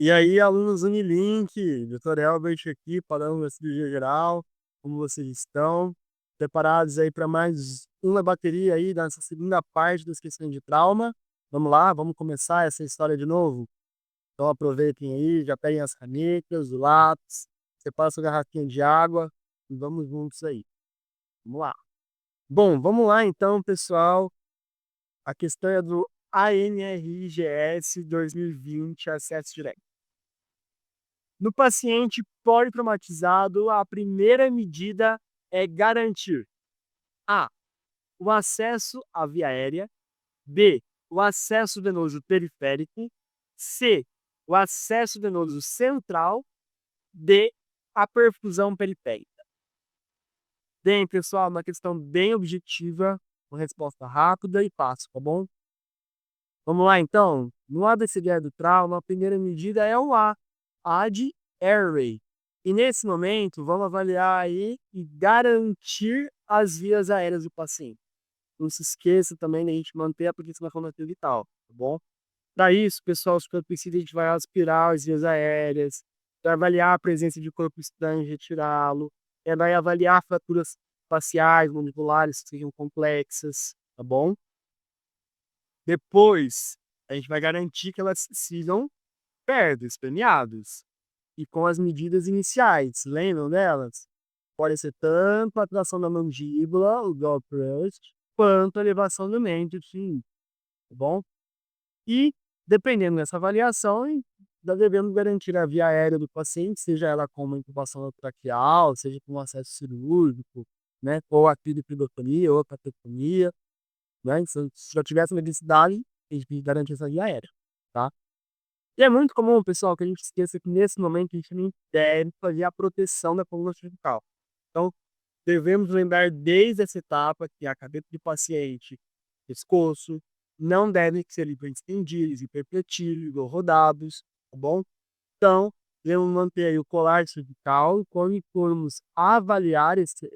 E aí, alunos Unilink, Dr. Elbert aqui, falando da cirurgia geral, como vocês estão? Preparados aí para mais uma bateria aí nessa segunda parte das questões de trauma? Vamos lá, vamos começar essa história de novo? Então aproveitem aí, já peguem as canetas, o lápis, separem sua garrafinha de água e vamos juntos aí. Vamos lá. Bom, vamos lá então, pessoal. A questão é do ANRIGS 2020, acesso direto. No paciente politraumatizado, a primeira medida é garantir A. O acesso à via aérea. B. O acesso venoso periférico. C. O acesso venoso central. D. A perfusão periférica. Bem, pessoal, uma questão bem objetiva, uma resposta rápida e fácil, tá bom? Vamos lá, então. No ABCD do trauma, a primeira medida é o A. A de airway. E nesse momento, vamos avaliar aí e garantir as vias aéreas do paciente. Não se esqueça também de a gente manter a proteção vital, tá bom? Para isso, pessoal, se for preciso, a gente vai aspirar as vias aéreas, vai avaliar a presença de corpo estranho e retirá-lo, vai avaliar fraturas faciais, mandibulares, que sejam complexas, tá bom? Depois, a gente vai garantir que elas sigam perto, espremiadas. E com as medidas iniciais, lembram delas? Pode ser tanto a tração da mandíbula, o jaw thrust, quanto a elevação do mente, sim, tá bom? E, dependendo dessa avaliação, nós devemos garantir a via aérea do paciente, seja ela com uma intubação traqueal, seja com um acesso cirúrgico, né? Ou a cridotonia, ou a catetomia, né? Se já tivesse necessidade, a gente garante essa via aérea, tá? E é muito comum, pessoal, que a gente esqueça que nesse momento a gente não deve fazer a proteção da coluna cervical. Então, devemos lembrar desde essa etapa que a cabeça do paciente, pescoço, não devem ser hiperestendidos, hiperpletídeos ou rodados, tá bom? Então, devemos manter aí o colar cervical. Quando formos avaliar esse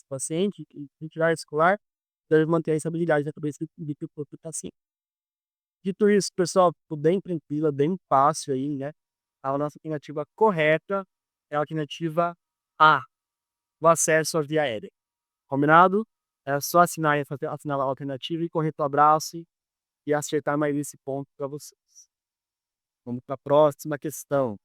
paciente, e retirar esse colar, devemos manter a estabilidade da cabeça do que o corpo está assim. Dito isso, pessoal, ficou bem tranquila, bem fácil aí, né? A nossa alternativa correta é a alternativa A, o acesso à via aérea. Combinado? É só assinar a alternativa e correr para o abraço e acertar mais esse ponto para vocês. Vamos para a próxima questão.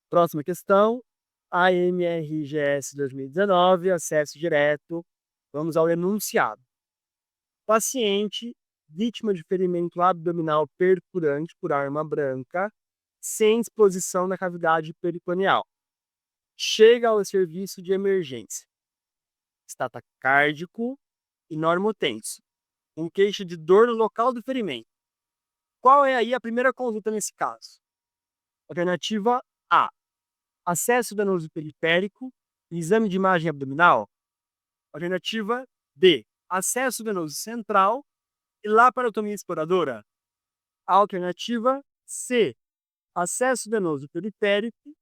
Próxima questão, AMRGS 2019, acesso direto. Vamos ao enunciado. Paciente vítima de ferimento abdominal perfurante por arma branca, sem exposição na cavidade peritoneal. Chega ao serviço de emergência. Está taquicárdico e normotenso. Com queixa de dor no local do ferimento. Qual é aí a primeira consulta nesse caso? Alternativa A. Acesso venoso periférico, exame de imagem abdominal. Alternativa B. Acesso venoso central e laparotomia exploradora. Alternativa C. Acesso venoso periférico,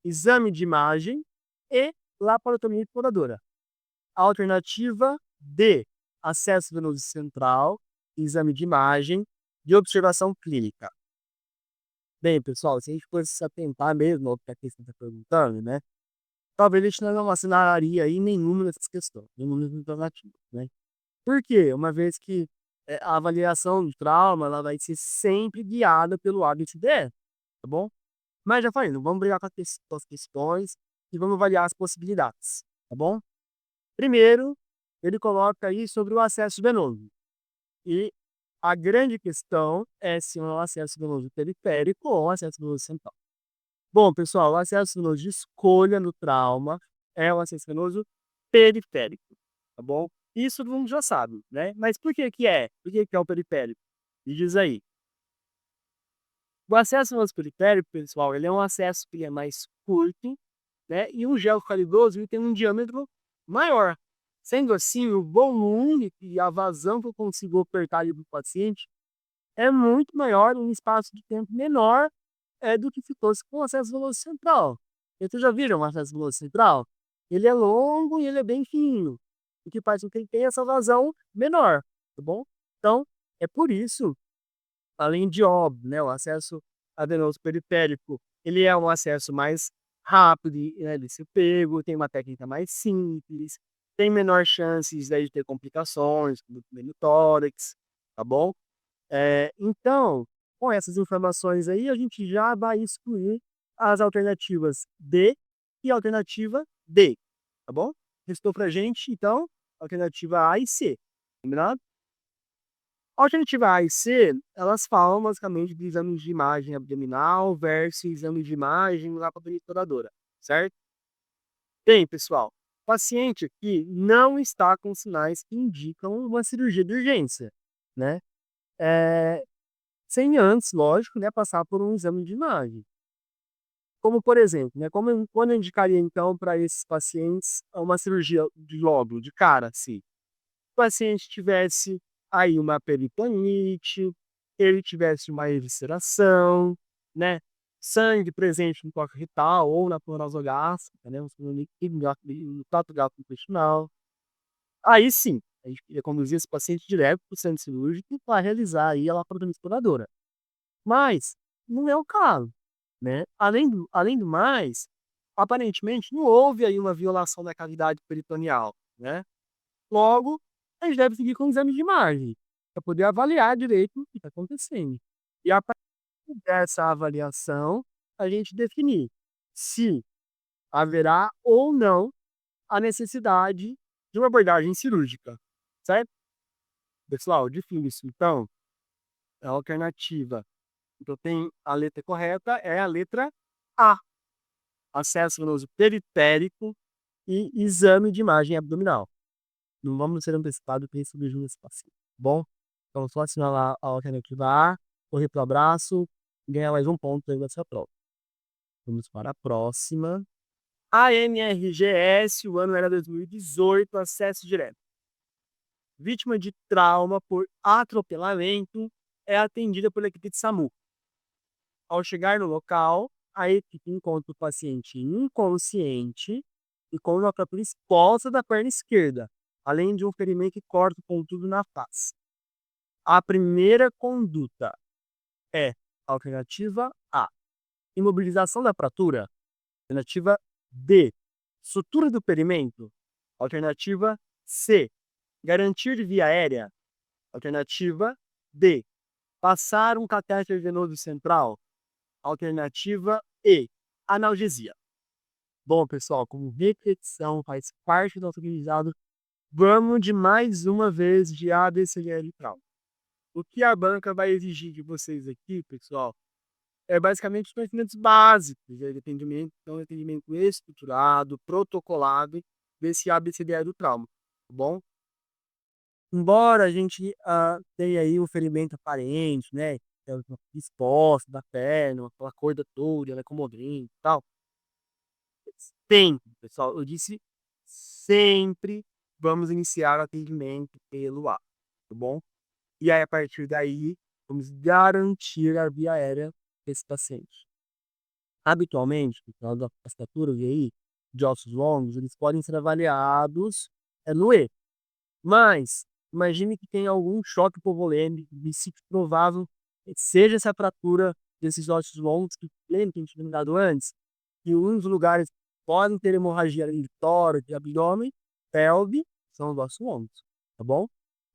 exame de imagem e laparotomia exploradora. Alternativa D. Acesso venoso central, exame de imagem e observação clínica. Bem, pessoal, se a gente fosse se atentar mesmo ao que a questão está perguntando, né? Talvez a gente não assinaria aí nenhuma dessas questões, nenhuma dessas alternativas, né? Por quê? Uma vez que a avaliação de trauma ela vai ser sempre guiada pelo ABCDE, tá bom? Mas já falei, não vamos brigar com as questões e vamos avaliar as possibilidades, tá bom? Primeiro, ele coloca aí sobre o acesso venoso. E a grande questão é se é um acesso venoso periférico ou um acesso venoso central. Bom, pessoal, o acesso venoso de escolha no trauma é o acesso venoso periférico, tá bom? Isso todo mundo já sabe, né? Mas por que que é? Por que que é o periférico? Me diz aí. O acesso venoso periférico, pessoal, ele é um acesso que é mais curto, né? E um gel calidoso ele tem um diâmetro maior. Sendo assim, o volume e a vazão que eu consigo apertar ali para o paciente é muito maior, em um espaço de tempo menor do que se fosse com acesso venoso central. Vocês já viram o acesso venoso central? Ele é longo e ele é bem fino, o que faz com que ele tenha essa vazão menor, tá bom? Então, é por isso, além de óbvio, né, o acesso adenoso periférico, ele é um acesso mais rápido, né, de ser pego, tem uma técnica mais simples, tem menor chances daí de ter complicações, como no tórax, tá bom? Então, com essas informações aí, a gente já vai excluir as alternativas D e alternativa D, tá bom? Restou pra gente, então, alternativa A e C, combinado? A alternativa A e C, elas falam basicamente de exames de imagem abdominal versus exame de imagem laparotoradora, certo? Bem, pessoal, o paciente aqui não está com sinais que indicam uma cirurgia de urgência, né? É, sem antes, lógico, né, passar por um exame de imagem. Como, por exemplo, né, quando eu indicaria, então, para esses pacientes uma cirurgia de lóbulo, de cara, assim, o paciente tivesse aí uma peritonite, ele tivesse uma evisceração, né, sangue presente no toque retal ou na pleura gástrica, né, no trato gastrointestinal. Aí sim, a gente ia conduzir esse paciente direto para o centro cirúrgico para realizar aí a laparotomia exploradora. Mas não é o caso, né. Além do mais, aparentemente não houve aí uma violação da cavidade peritoneal, né. Logo, a gente deve seguir com o exame de imagem, para poder avaliar direito o que está acontecendo. E a partir dessa avaliação, a gente definir se haverá ou não a necessidade de uma abordagem cirúrgica, certo? Pessoal, difícil. Então, a alternativa, então tem a letra correta, é a letra A, acesso venoso periférico e exame de imagem abdominal. Não vamos ser antecipados por esse beijo nesse paciente, bom? Então, só assinalar a alternativa A, correr para o abraço e ganhar mais um ponto aí nessa prova. Vamos para a próxima. AMRGS, o ano era 2018, acesso direto. Vítima de trauma por atropelamento é atendida pela equipe de SAMU. Ao chegar no local, a equipe encontra o paciente inconsciente e com uma fratura exposta da perna esquerda, além de um ferimento que corta o pontudo na face. A primeira conduta é alternativa A, imobilização da fratura. Alternativa B, sutura do ferimento. Alternativa C, garantir via aérea. Alternativa D, passar um catéter venoso central. Alternativa E, analgesia. Bom, pessoal, como repetição faz parte do nosso aprendizado, vamos de mais uma vez de ABCDE trauma. O que a banca vai exigir de vocês aqui, pessoal, é basicamente os conhecimentos básicos de atendimento, então atendimento estruturado, protocolado desse ABCDE do trauma, tá bom? Embora a gente tenha aí um ferimento aparente, né, que é uma exposta da perna, aquela coisa toda, ela é comodrinha e tal. Sempre, pessoal, eu disse sempre vamos iniciar o atendimento pelo A, tá bom? E aí, a partir daí, vamos garantir a via aérea desse paciente. Habitualmente, por causa da estatura VI, de ossos longos, eles podem ser avaliados no E. Mas, imagine que tem algum choque hipovolêmico, de se provável seja essa fratura desses ossos longos, que lembra que a gente tinha dado antes, que um dos lugares podem ter hemorragia ali de tórax, de abdômen, pelve, são os ossos longos, tá bom?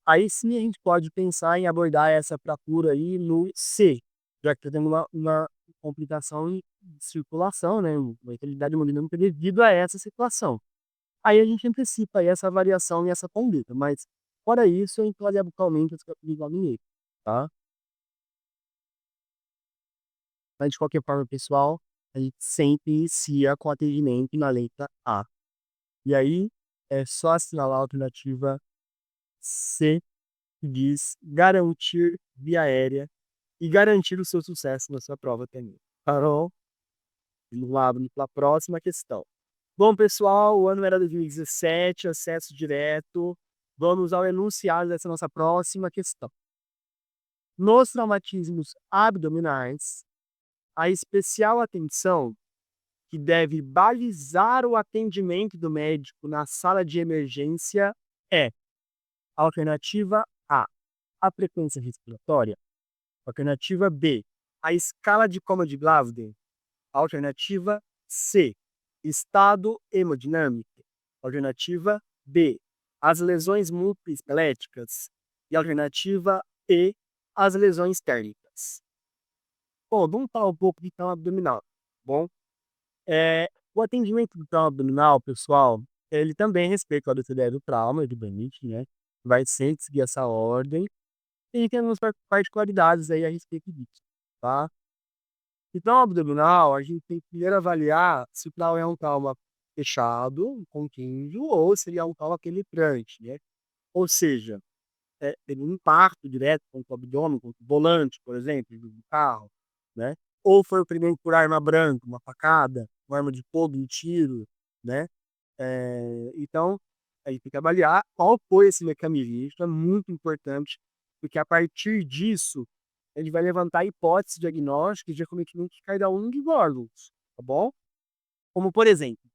Aí sim a gente pode pensar em abordar essa fratura aí no C, já que temos uma complicação de circulação, né, uma infertilidade hemodinâmica devido a essa situação. Aí a gente antecipa aí essa variação e essa conduta, mas fora isso, a gente pode habitualmente igual ninguém, tá? Mas de qualquer forma, pessoal, a gente sempre inicia com atendimento na letra A. E aí é só assinalar a alternativa C, que diz garantir via aérea e garantir o seu sucesso na sua prova também. Carol, vamos lá para a próxima questão. Bom, pessoal, o ano era 2017, acesso direto. Vamos ao enunciado dessa nossa próxima questão. Nos traumatismos abdominais, a especial atenção que deve balizar o atendimento do médico na sala de emergência é: alternativa A, a frequência respiratória. Alternativa B, a escala de coma de Glasgow. Alternativa C, estado hemodinâmico. Alternativa B, as lesões multiesqueléticas. E alternativa E, as lesões térmicas. Bom, vamos falar um pouco de trauma abdominal, bom? O atendimento do trauma abdominal, pessoal, ele também respeita a ideia do trauma, evidentemente, né? Vai sempre seguir essa ordem. E tem algumas particularidades aí a respeito disso, tá? E trauma abdominal, a gente tem que primeiro avaliar se o trauma é um trauma fechado, contínuo, ou seria um trauma penetrante, né? Ou seja, teve um impacto direto contra o abdômen, contra o volante, por exemplo, do carro, né? Ou foi o primeiro por arma branca, uma facada, uma arma de fogo, um tiro, né? Então, aí tem que avaliar qual foi esse mecanismo. Isso é muito importante, porque a partir disso, ele vai levantar hipóteses diagnósticas de acometimento de cada um dos órgãos, tá bom? Como, por exemplo,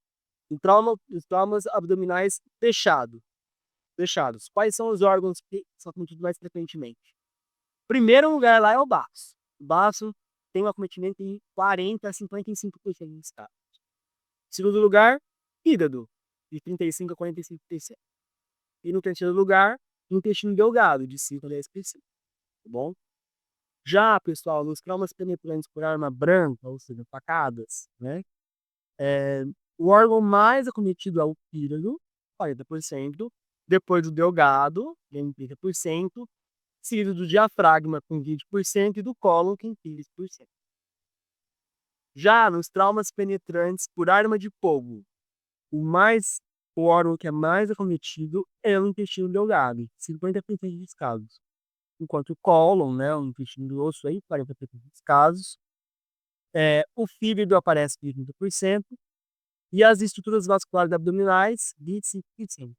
os traumas abdominais fechados. Quais são os órgãos que são acometidos mais frequentemente? Primeiro lugar lá é o baço. O baço tem um acometimento em 40 a 55% dos casos. Segundo lugar, fígado, de 35 a 45%. E no terceiro lugar, intestino delgado, de 5 a 10%. Tá bom? Já, pessoal, nos traumas penetrantes por arma branca, ou seja, facadas, né? O órgão mais acometido é o fígado, 40%. Depois do delgado, em 30%. Seguido do diafragma, com 20%. E do cólon, com 15%. Já nos traumas penetrantes por arma de fogo, o órgão que é mais acometido é o intestino delgado, 50% dos casos. Enquanto o cólon, né, o intestino grosso, aí, 40% dos casos. O fígado aparece com 30%. E as estruturas vasculares abdominais, 25%.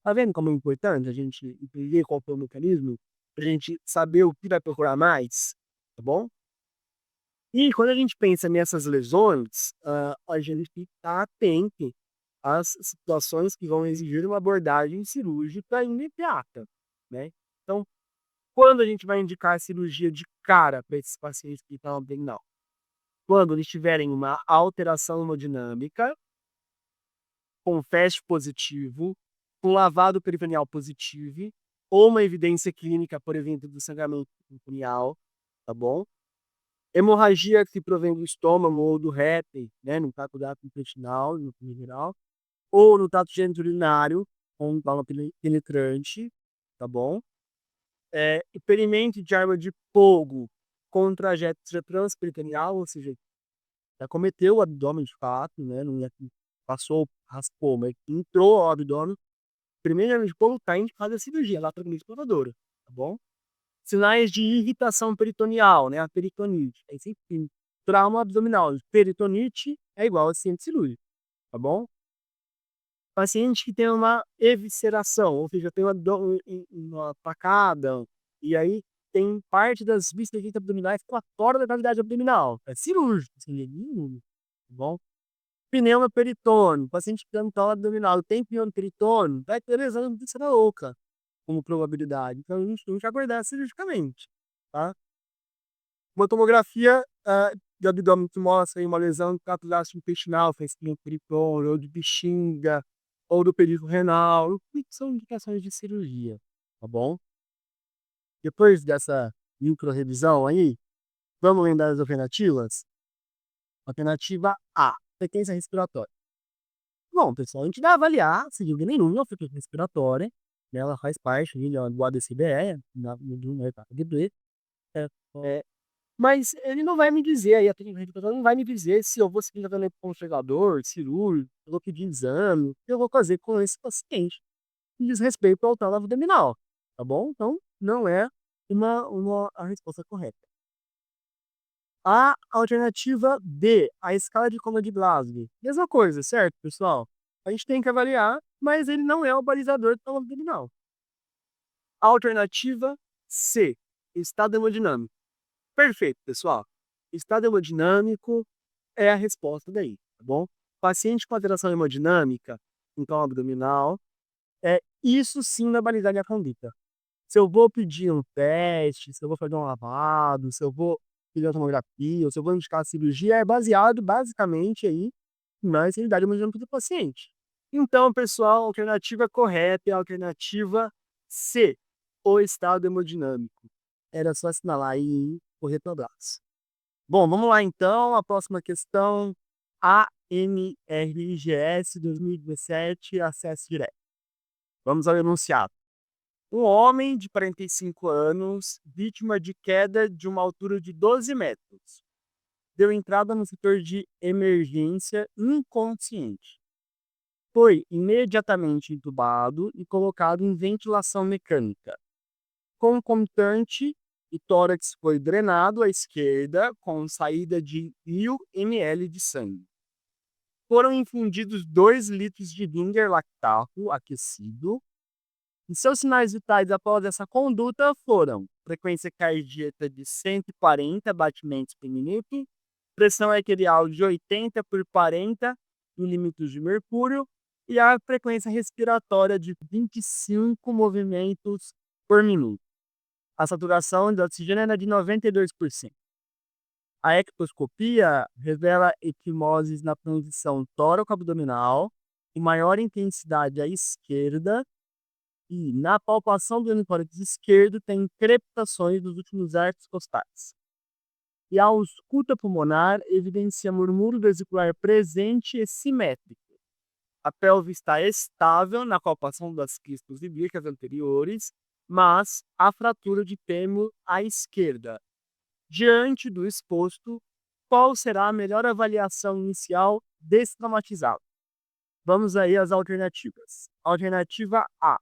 Tá vendo como é importante a gente entender qual foi o mecanismo? Pra gente saber o que vai procurar mais, tá bom? E quando a gente pensa nessas lesões, a gente tem que estar atento às situações que vão exigir uma abordagem cirúrgica imediata, né? Então, quando a gente vai indicar cirurgia de cara para esses pacientes que estão abdominal? Quando eles tiverem uma alteração hemodinâmica, com FAST positivo, com lavado peritoneal positivo, ou uma evidência clínica, por exemplo, do sangramento peritoneal, tá bom? Hemorragia que provém do estômago ou do reto, né, no trato gastrointestinal, no geral, ou no trato geniturinário, com um trauma penetrante, tá bom? Experimento de arma de fogo com trajeto transperitoneal, ou seja, acometeu o abdômen de fato, né, não é que passou, raspou, mas entrou ao abdômen. Primeiro arma de fogo tá indicada a cirurgia, laparoscopia exploradora, tá bom? Sinais de irritação peritoneal, né, a peritonite. Aí sempre trauma abdominal, peritonite é igual a acidente cirúrgico, tá bom? Paciente que tem uma evisceração, ou seja, tem uma facada, e aí tem parte das vísceras abdominais que fora da cavidade abdominal. É cirúrgico, sem nenhum, tá bom? Pneuma peritônio, paciente que tem trauma abdominal, tem pneumo peritônio, vai ter lesão víscera oca como probabilidade. Então a gente tem que aguardar cirurgicamente, tá? Uma tomografia de abdômen que mostra aí uma lesão do trato gastrointestinal, fez peritônio, ou de bexiga, ou do período renal, que são indicações de cirurgia, tá bom? Depois dessa micro-revisão aí, vamos lembrar as alternativas? Alternativa A, frequência respiratória. Bom, pessoal, a gente vai avaliar se dúvida nenhuma a frequência respiratória, né, ela faz parte ali, do ADCBE, do mercado de B. Mas ele não vai me dizer, aí a técnica respiratória não vai me dizer se eu vou seguir tratamento conservador, cirúrgico, eu vou pedir exame, o que eu vou fazer com esse paciente. Diz respeito ao trauma abdominal, tá bom? Então, não é a resposta correta. A alternativa D, a escala de coma de Glasgow. Mesma coisa, certo, pessoal? A gente tem que avaliar, mas ele não é o balizador do trauma abdominal. A alternativa C, estado hemodinâmico. Perfeito, pessoal. Estado hemodinâmico é a resposta daí, tá bom? Paciente com alteração hemodinâmica, então abdominal, isso sim na validade da conduta. Se eu vou pedir um teste, se eu vou fazer um lavado, se eu vou pedir a tomografia, ou se eu vou indicar a cirurgia, é baseado basicamente aí na realidade hemodinâmica do paciente. Então, pessoal, a alternativa correta é a alternativa C, o estado hemodinâmico. Era só assinalar aí e correr para o abraço. Bom, vamos lá então, a próxima questão, ANRGS 2017, acesso direto. Vamos ao enunciado. Um homem de 45 anos, vítima de queda de uma altura de 12 metros, deu entrada no setor de emergência inconsciente. Foi imediatamente entubado e colocado em ventilação mecânica. Concomitante, o tórax foi drenado à esquerda com saída de 1000 ml de sangue. Foram infundidos 2 litros de Dinger lactato aquecido. E seus sinais vitais após essa conduta foram frequência cardíaca de 140 batimentos por minuto, pressão arterial de 80 por 40 milímetros de mercúrio e a frequência respiratória de 25 movimentos por minuto. A saturação de oxigênio era de 92%. A ectoscopia revela equimoses na transição tóraco-abdominal, em maior intensidade à esquerda, e na palpação do hemitórax esquerdo tem crepitações dos últimos arcos costais. E a ausculta pulmonar evidencia murmúrio vesicular presente e simétrico. A pelve está estável na palpação das quistos ilíacas anteriores, mas há fratura de fêmur à esquerda. Diante do exposto, qual será a melhor avaliação inicial desse traumatizado? Vamos aí às alternativas. Alternativa A.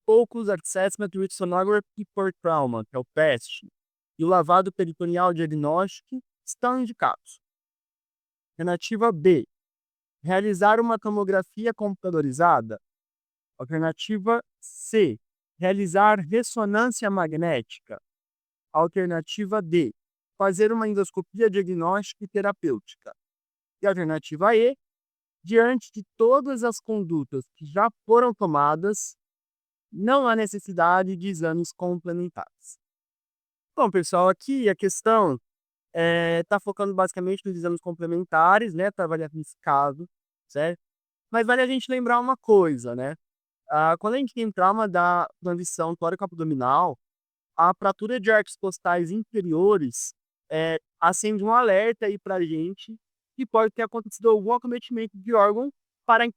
Focus Assessment with Sonography for Trauma, que é o PEST, e o lavado peritoneal diagnóstico estão indicados. Alternativa B. Realizar uma tomografia computadorizada. Alternativa C. Realizar ressonância magnética. Alternativa D. Fazer uma endoscopia diagnóstica e terapêutica. E alternativa E. Diante de todas as condutas que já foram tomadas, não há necessidade de exames complementares. Bom, pessoal, aqui a questão está focando basicamente nos exames complementares, né, para avaliar nesse caso, certo? Mas vale a gente lembrar uma coisa, né? Quando a gente tem trauma da transição tóraco-abdominal, a fratura de arcos costais inferiores acende um alerta aí para a gente que pode ter acontecido algum acometimento de órgão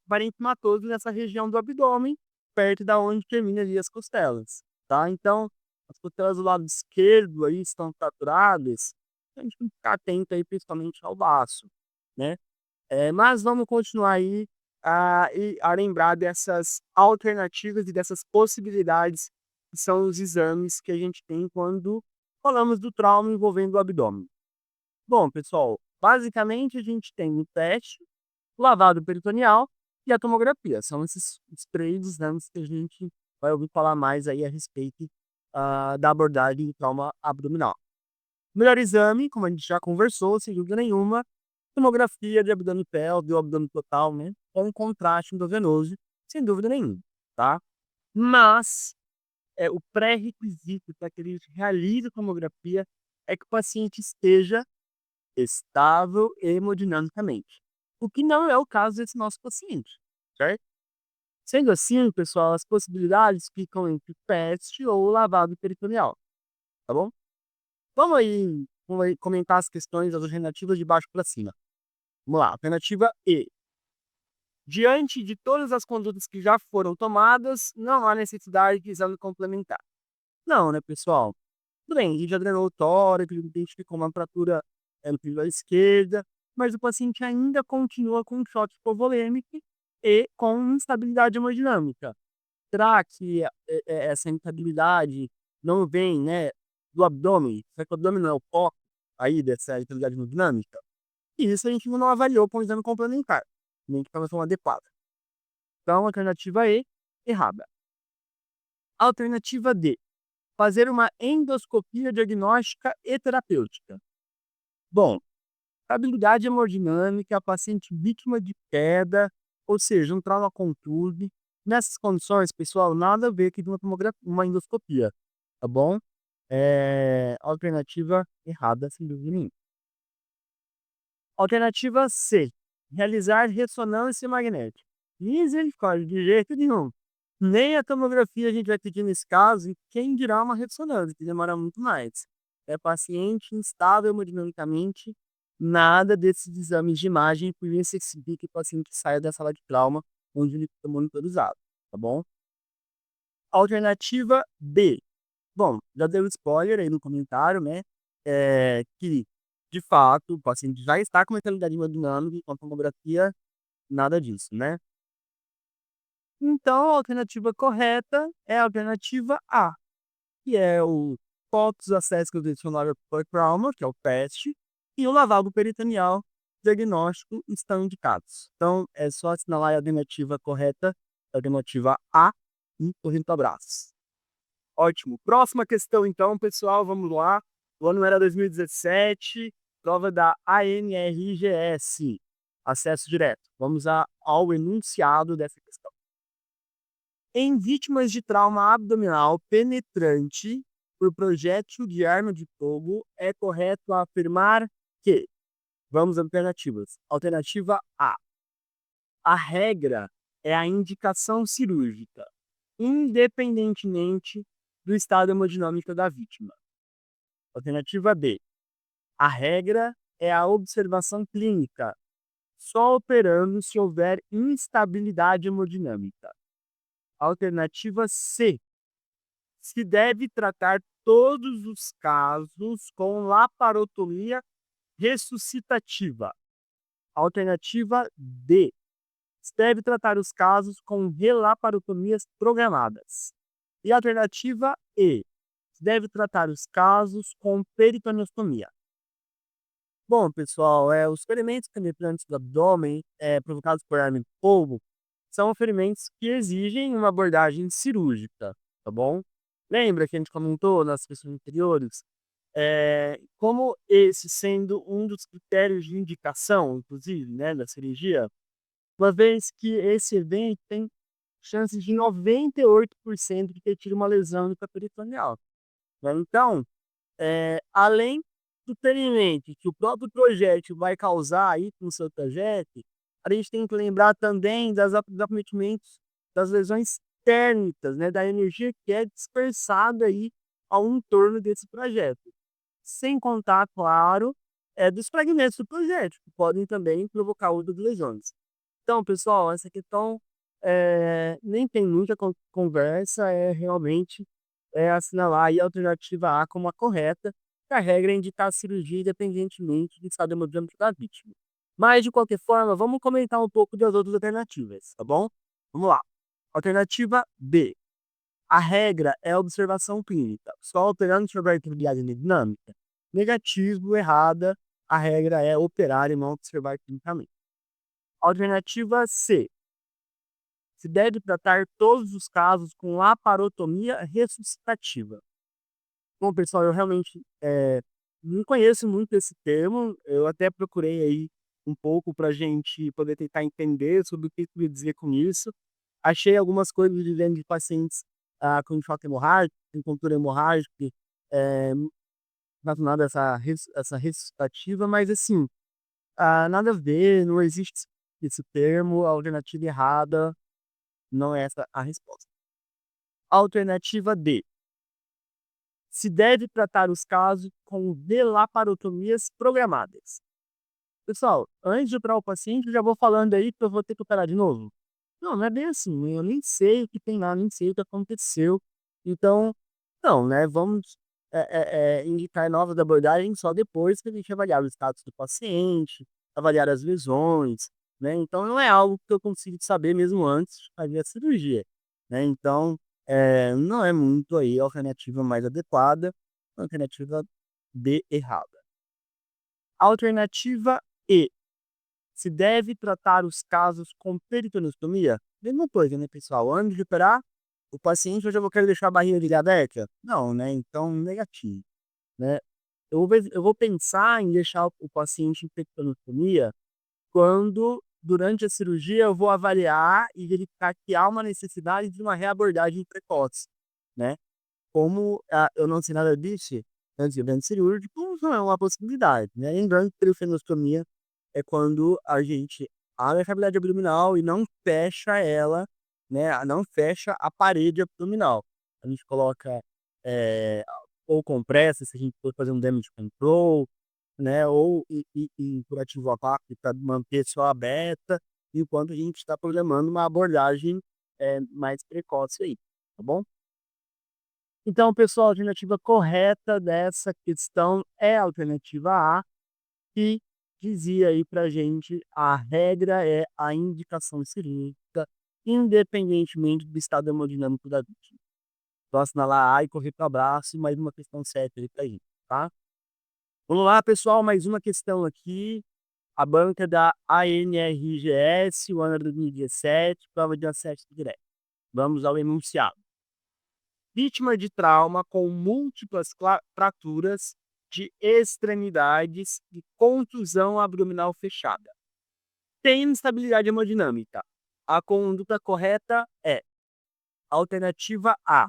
parenquimatoso nessa região do abdômen, perto da onde termina ali as costelas, tá? Então, as costelas do lado esquerdo aí estão fraturadas, a gente tem que ficar atento aí principalmente ao baço, né? Mas vamos continuar aí a lembrar dessas alternativas e dessas possibilidades que são os exames que a gente tem quando falamos do trauma envolvendo o abdômen. Bom, pessoal, basicamente a gente tem o teste, o lavado peritoneal e a tomografia. São esses os 3 exames que a gente vai ouvir falar mais aí a respeito da abordagem do trauma abdominal. O melhor exame, como a gente já conversou, sem dúvida nenhuma, tomografia de abdômen pélvico, abdômen total, né? Com um contraste endovenoso, sem dúvida nenhuma, tá? Mas o pré-requisito para que ele realize a tomografia é que o paciente esteja estável hemodinamicamente, o que não é o caso desse nosso paciente, certo? Sendo assim, pessoal, as possibilidades ficam entre PEST ou lavado peritoneal, tá bom? Vamos aí comentar as questões, as alternativas de baixo para cima. Vamos lá, alternativa E. Diante de todas as condutas que já foram tomadas, não há necessidade de exame complementar. Não, né, pessoal? Tudo bem, a gente já drenou o tórax, identificou uma fratura no pílula esquerda, mas o paciente ainda continua com choque hipovolêmico e com instabilidade hemodinâmica. Será que essa instabilidade não vem, né, do abdômen? Será que o abdômen não é o foco aí dessa instabilidade hemodinâmica? E isso a gente não avaliou com o exame complementar, nem que informação adequada. Então, alternativa E, errada. Alternativa D, fazer uma endoscopia diagnóstica e terapêutica. Bom, estabilidade hemodinâmica, paciente vítima de queda, ou seja, um trauma contuso. Nessas condições, pessoal, nada a ver com uma endoscopia, tá bom? Alternativa errada, sem dúvida nenhuma. Alternativa C. Realizar ressonância magnética. Misericórdia, de jeito nenhum. Nem a tomografia a gente vai pedir nesse caso, e quem dirá uma ressonância, que demora muito mais. É paciente instável hemodinamicamente, nada desses exames de imagem, por isso que o paciente saia da sala de trauma, onde ele fica monitorizado, tá bom? Alternativa B. Bom, já deu spoiler aí no comentário, né? Que, de fato, o paciente já está com mentalidade hemodinâmica e com a tomografia, nada disso, né? Então, a alternativa correta é a alternativa A, que é o Fotos Assessment Directional per Trauma, que é o PEST, e o lavabo peritoneal diagnóstico estão indicados. Então, é só assinalar a alternativa correta, a alternativa A, e correndo para abraços. Ótimo. Próxima questão, então, pessoal, vamos lá. O ano era 2017, prova da ANRGS, acesso direto. Vamos ao enunciado dessa questão. Em vítimas de trauma abdominal penetrante por projétil de arma de fogo, é correto afirmar que... Vamos às alternativas. Alternativa A. A regra é a indicação cirúrgica, independentemente do estado hemodinâmico da vítima. Alternativa B. A regra é a observação clínica, só operando se houver instabilidade hemodinâmica. Alternativa C. Se deve tratar todos os casos com laparotomia ressuscitativa. Alternativa D. Se deve tratar os casos com relaparotomias programadas. E alternativa E. Se deve tratar os casos com peritoneostomia. Bom, pessoal, os ferimentos penetrantes do abdômen provocados por arma de fogo são ferimentos que exigem uma abordagem cirúrgica, tá bom? Lembra que a gente comentou nas questões anteriores? Como esse sendo um dos critérios de indicação, inclusive, né, da cirurgia, uma vez que esse evento tem chances de 98% de ter tido uma lesão intraperitoneal. Né? Então, além do ferimento que o próprio projétil vai causar aí com o seu trajeto, a gente tem que lembrar também dos acometimentos das lesões térmicas, né, da energia que é dispersada aí ao entorno desse projeto. Sem contar, claro, dos fragmentos do projétil, que podem também provocar outras lesões. Então, pessoal, essa questão nem tem muita conversa, realmente assinalar aí a alternativa A como a correta, que a regra é indicar a cirurgia independentemente do estado hemodinâmico da vítima. Mas, de qualquer forma, vamos comentar um pouco das outras alternativas, tá bom? Vamos lá. Alternativa B. A regra é a observação clínica, só operando sobre a atividade hemodinâmica. Negativo, errada, a regra é operar e não observar clinicamente. Alternativa C. Se deve tratar todos os casos com laparotomia ressuscitativa. Bom, pessoal, eu realmente não conheço muito esse termo. Eu até procurei aí um pouco para a gente poder tentar entender sobre o que eu queria dizer com isso. Achei algumas coisas dizendo de pacientes com choque hemorrágico, com tontura hemorrágica, relacionada a essa ressuscitativa, mas assim, nada a ver, não existe esse termo, a alternativa errada não é essa a resposta. Alternativa D. Se deve tratar os casos com velaparotomias programadas. Pessoal, antes de operar o paciente, eu já vou falando aí que eu vou ter que operar de novo. Não é bem assim, eu nem sei o que tem lá, nem sei o que aconteceu. Então, não, né, vamos indicar novas abordagens só depois que a gente avaliar o status do paciente, avaliar as lesões, né? Então, não é algo que eu consigo saber mesmo antes de fazer a cirurgia, né? Então, não é muito aí a alternativa mais adequada, a alternativa D errada. Alternativa E. Se deve tratar os casos com peritoneostomia? Mesma coisa, né, pessoal? Antes de operar, o paciente eu já vou querer deixar a barriga dele aberta? Não, né? Então, negativo, né? Eu vou pensar em deixar o paciente em peritoneostomia quando, durante a cirurgia, eu vou avaliar e verificar que há uma necessidade de uma reabordagem precoce, né? como eu não sei nada disso, antes do evento cirúrgico, não é uma possibilidade, né? Lembrando que perifenostomia é quando a gente abre a cavidade abdominal e não fecha ela, né? Não fecha a parede abdominal. A gente coloca ou compressa, se a gente for fazer um damage control, né? Ou em curativo apático para manter só aberta, enquanto a gente está programando uma abordagem mais precoce aí, tá bom? Então, pessoal, a alternativa correta dessa questão é a alternativa A, que dizia aí pra gente, a regra é a indicação cirúrgica, independentemente do estado hemodinâmico da vítima. Então, assinalar A e correr para o abraço, mais uma questão certa aí pra gente, tá? Vamos lá, pessoal, mais uma questão aqui. A banca da ANRGS, o ano de 2017, prova de acesso direto. Vamos ao enunciado. Vítima de trauma com múltiplas fraturas de extremidades e contusão abdominal fechada. Tem instabilidade hemodinâmica. A conduta correta é alternativa A,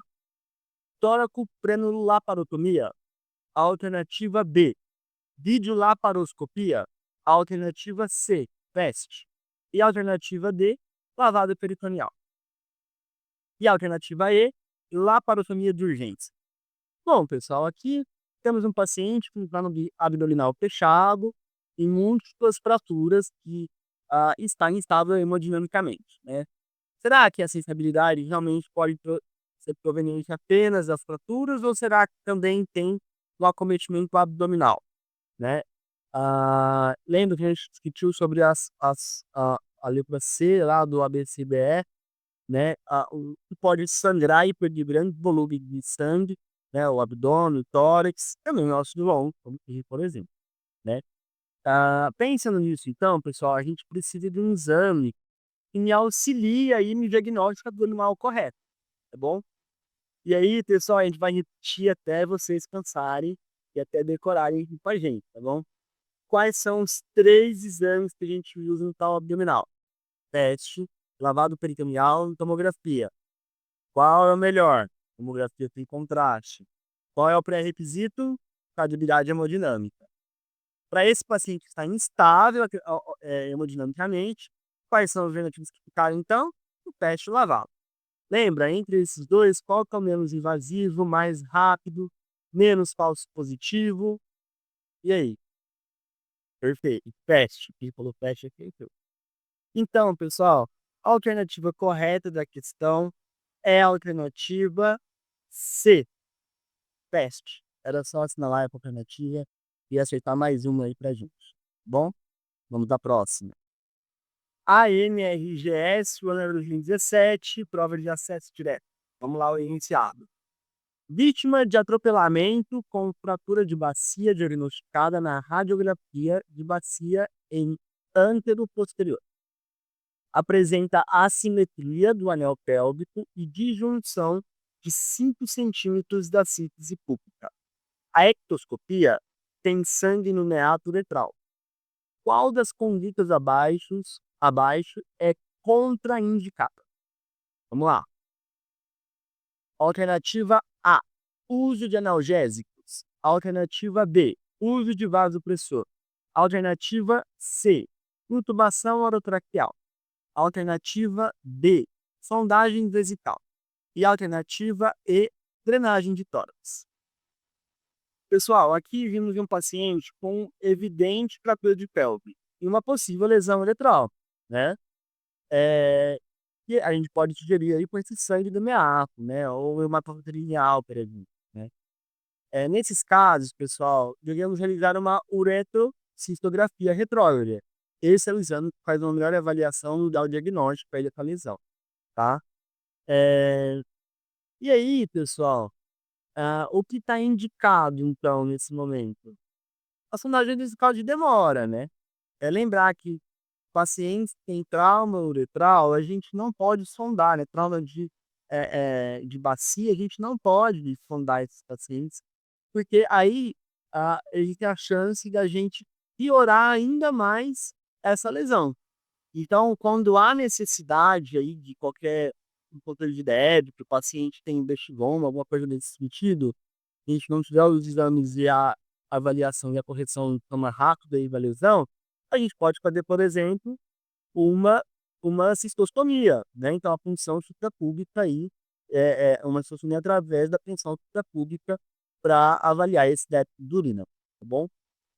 tóraco-prenulaparotomia. Alternativa B, videolaparoscopia. Alternativa C, PEST. E alternativa D, lavado peritoneal. E alternativa E, laparostomia de urgência. Bom, pessoal, aqui temos um paciente com plano abdominal fechado e múltiplas fraturas que está instável hemodinamicamente, né? Será que essa instabilidade realmente pode ser proveniente apenas das fraturas ou será que também tem o acometimento abdominal, né? Lembra que a gente discutiu sobre a letra C lá do ABCBE, né? Que pode sangrar e perder grande volume de sangue, né? O abdômen, o tórax, também o nosso do como por exemplo, né? Pensando nisso, então, pessoal, a gente precisa de um exame que me auxilia aí no diagnóstico abdominal correto, tá bom? E aí, pessoal, a gente vai repetir até vocês cansarem e até decorarem aqui com a gente, tá bom? Quais são os 3 exames que a gente usa no tal abdominal? Teste, lavado peritoneal e tomografia. Qual é o melhor? Tomografia sem contraste. Qual é o pré-requisito? Estabilidade hemodinâmica. Para esse paciente que está instável hemodinamicamente, quais são os alternativos que ficaram, então? O teste lavado. Lembra, entre esses dois, qual que é o menos invasivo, mais rápido, menos falso positivo? E aí? Perfeito. Teste. Quem falou teste é feito. Então, pessoal, a alternativa correta da questão é a alternativa C, teste. Era só assinalar a alternativa e acertar mais uma aí pra gente. Bom, vamos à próxima. ANRGS, o ano era 2017, prova de acesso direto. Vamos lá, o iniciado. Vítima de atropelamento com fratura de bacia diagnosticada na radiografia de bacia em antero-posterior. Apresenta assimetria do anel pélvico e disjunção de 5 centímetros da síntese púbica. A ectoscopia tem sangue no meato uretral. Qual das condutas abaixo é contraindicada? Vamos lá. Alternativa A, uso de analgésicos. Alternativa B, uso de vasopressor. Alternativa C, intubação orotraqueal. Alternativa D, sondagem vesical. E alternativa E, drenagem de tórax. Pessoal, aqui vimos um paciente com evidente fratura de pelve e uma possível lesão uretral, né? Que a gente pode sugerir aí com esse sangue do meato, né? Ou hematopatia lineal, né? Nesses casos, pessoal, devemos realizar uma uretrocistografia retrógrada. Esse é o exame que faz uma melhor avaliação e dá o diagnóstico para essa lesão, tá? É, E aí, pessoal, o que está indicado, então, nesse momento? A sondagem vesical de demora, né? Lembrar que pacientes que têm trauma uretral, a gente não pode sondar, né? Trauma de bacia, a gente não pode sondar esses pacientes, porque aí existe a chance da gente piorar ainda mais essa lesão. Então, quando há necessidade aí de qualquer um controle de débito, o paciente tem investigoma, alguma coisa nesse sentido, a gente não tiver os exames e a avaliação e a correção de forma rápida e lesão, a gente pode fazer, por exemplo, uma uma cistostomia, né, então a punção suprapúbica aí, é uma cistostomia através da punção suprapúbica para avaliar esse débito de urina, tá bom?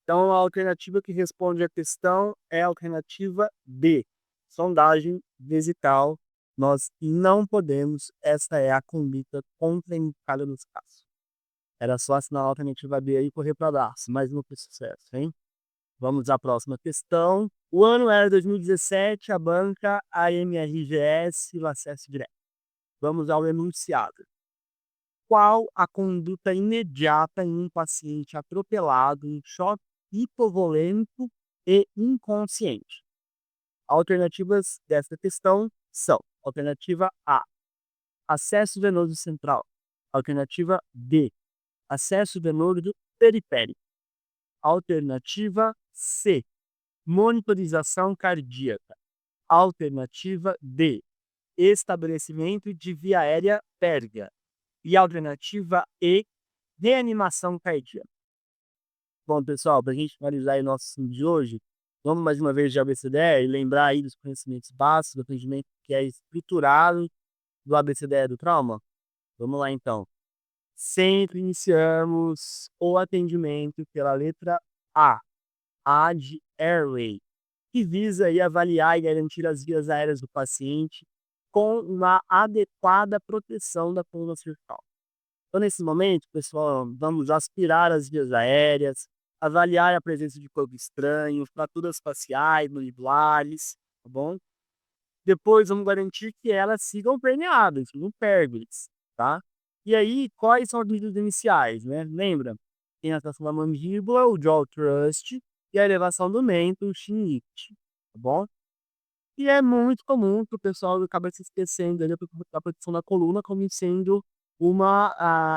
Então a alternativa que responde à questão é a alternativa B, sondagem vesical, nós não podemos, essa é a conduta contraindicada nos casos. Era só assinar a alternativa B aí e correr para braço, mas não foi sucesso, hein? Vamos à próxima questão. O ano era 2017, a banca AMRGS, o acesso direto. Vamos ao enunciado. Qual a conduta imediata em um paciente atropelado em choque hipovolêmico e inconsciente? Alternativas desta questão são: alternativa A, acesso venoso central. Alternativa B, acesso venoso periférico. Alternativa C, monitorização cardíaca. Alternativa D, estabelecimento de via aérea pérvia. E alternativa E, reanimação cardíaca. Bom, pessoal, para a gente finalizar aí o nosso assunto de hoje, vamos mais uma vez de ABCDE e lembrar aí dos conhecimentos básicos do atendimento que é estruturado do ABCDE do trauma? Vamos lá então. Sempre iniciamos o atendimento pela letra A de Airway, que visa aí avaliar e garantir as vias aéreas do paciente com uma adequada proteção da coluna cervical. Então, nesse momento, pessoal, vamos aspirar as vias aéreas, avaliar a presença de corpo estranho, fraturas faciais, manipulares, tá bom? Depois, vamos garantir que elas sigam permeadas, não pérvidas, tá? E aí, quais são as medidas iniciais, né? Lembra? Tem a tração da mandíbula, o jaw thrust e a elevação do mento, o chin lift, tá bom? E é muito comum que o pessoal acaba se esquecendo da proteção da coluna como sendo uma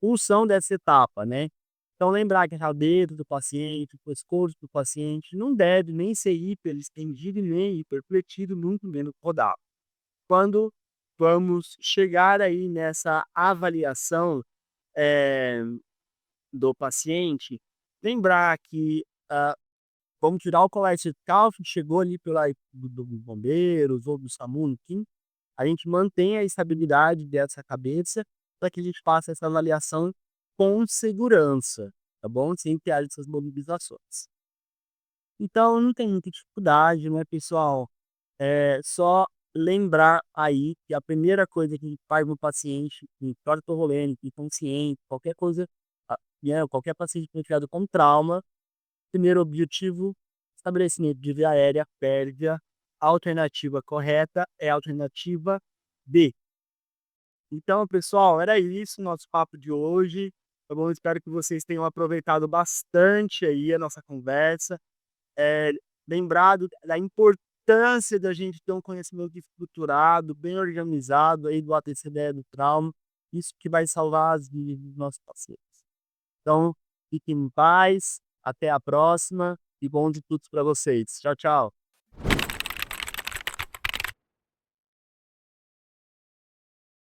função dessa etapa, né? Então lembrar que a cabeça do paciente, o pescoço do paciente não deve nem ser hiperestendido e nem hiperfletido, muito menos rodado. Quando vamos chegar aí nessa avaliação eh, do paciente, lembrar que vamos tirar o colar cervical que chegou ali pela dos bombeiros ou do SAMU, enfim, a gente mantém a estabilidade dessa cabeça para que a gente faça essa avaliação com segurança, tá bom? Sem ter essas mobilizações. Então não tem muita dificuldade, né, pessoal? É só lembrar aí que a primeira coisa que a gente faz no paciente em tortorolêmico, inconsciente, qualquer coisa, né, qualquer paciente identificado com trauma, primeiro objetivo, estabelecimento de via aérea pérvia. A alternativa correta é a alternativa B. Então, pessoal, era isso, nosso papo de hoje. Tá bom? Espero que vocês tenham aproveitado bastante aí a nossa conversa. É, lembrado da importância da gente ter um conhecimento estruturado, bem organizado aí do ABCDE do trauma. Isso que vai salvar as vidas dos nossos pacientes. Então, fiquem em paz, até a próxima e bom de tudo para vocês. Tchau, tchau.